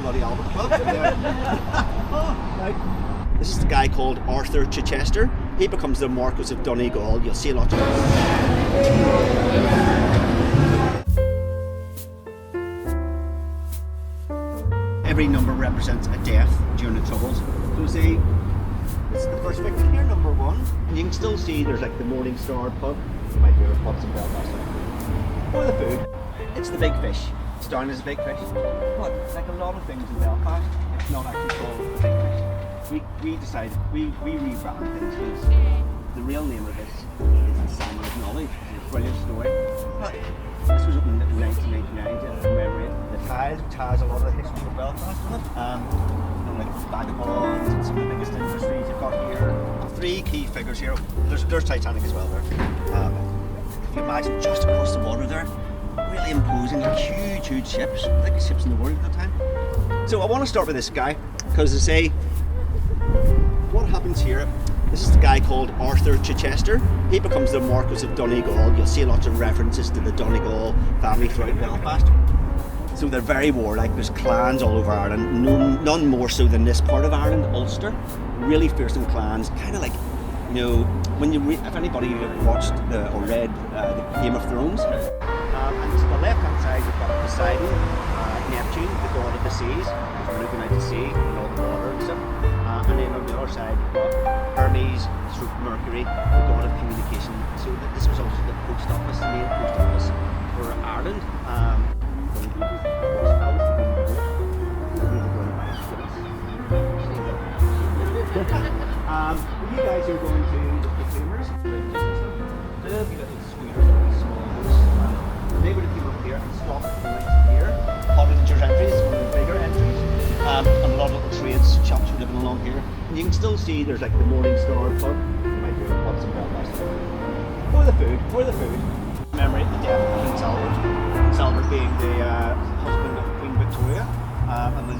bloody Albert Club. Right. This is the guy called Arthur Chichester. He becomes the Marquis of Donegal. You'll see a lot of every number represents a death during the Troubles. So say this is the first victim here, number 1. And you can still see there's like the Morning Star pub. My favourite pubs in Belfast. For the food, it's the Big Fish. It's down as a Big Fish. But like a lot of things in Belfast, it's not actually called the Big Fish. We decided, we rebrand things because the real name of this is the Salmon of Knowledge. It's a brilliant story. But this was opened in 1999 to commemorate the Tide, which has a lot of the history of Belfast in it. Like vagabonds and some of the biggest industries you've got here. 3 key figures here. There's Titanic as well there. If you imagine just across the water there, really imposing, like huge ships, the biggest ships in the world at the time. So I want to start with this guy, because I say, what happens here, this is the guy called Arthur Chichester. He becomes the Marquis of Donegal. You'll see lots of references to the Donegal family throughout Belfast. So they're very warlike. There's clans all over Ireland, none more so than this part of Ireland, Ulster. Really fearsome clans, kind of like, you know, when you if anybody watched or read the Game of Thrones. And to the left-hand side, you've got Poseidon, Neptune, the god of the seas, looking out to sea and all the water and stuff. And then on the other side, you've got Hermes, Mercury, the god of communication. So this was also the post office, the main post office for Ireland. You guys are going to the consumers, they'll be little scooters, really small boats. They would have come up here and stopped for the next year. Cottagers entries, one of the bigger entries, and a lot of little trades shops were living along here. And you can still see there's like the Morning Star pub, my favourite pubs in Belfast. For the food. Commemorate the death of Prince Albert. Prince Albert being the husband of Queen Victoria, and when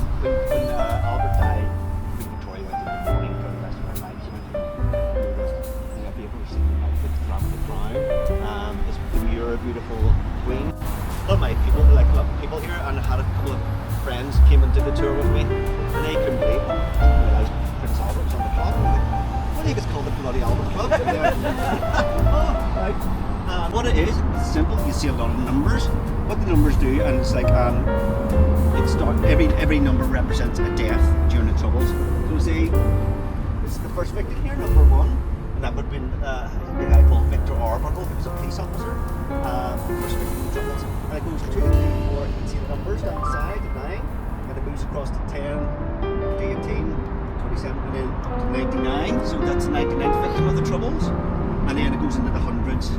Albert died, Queen Victoria went into mourning for the rest of her life. She went to be able to see the outfit throughout the crown. This demure, beautiful queen. A lot of my people, like a lot of people here, and I had a couple of friends came and did the tour with me, and they couldn't believe it. I realised Prince Albert was on the club. What do you think it's called, the bloody Albert Club? Right. What it is, it's simple. You see a lot of numbers. What the numbers do, and it's like every number represents a death during the Troubles. So say this is the first victim here, number 1, and that would have been the guy called Victor Arbuckle, who was a police officer. First victim of the Troubles, and it goes 2, 3, 4. You can see the numbers down the side to 9, and it moves across to 10, to 18, 27, and then to 99. So that's the 99th victim of the Troubles, and then it goes into the hundreds.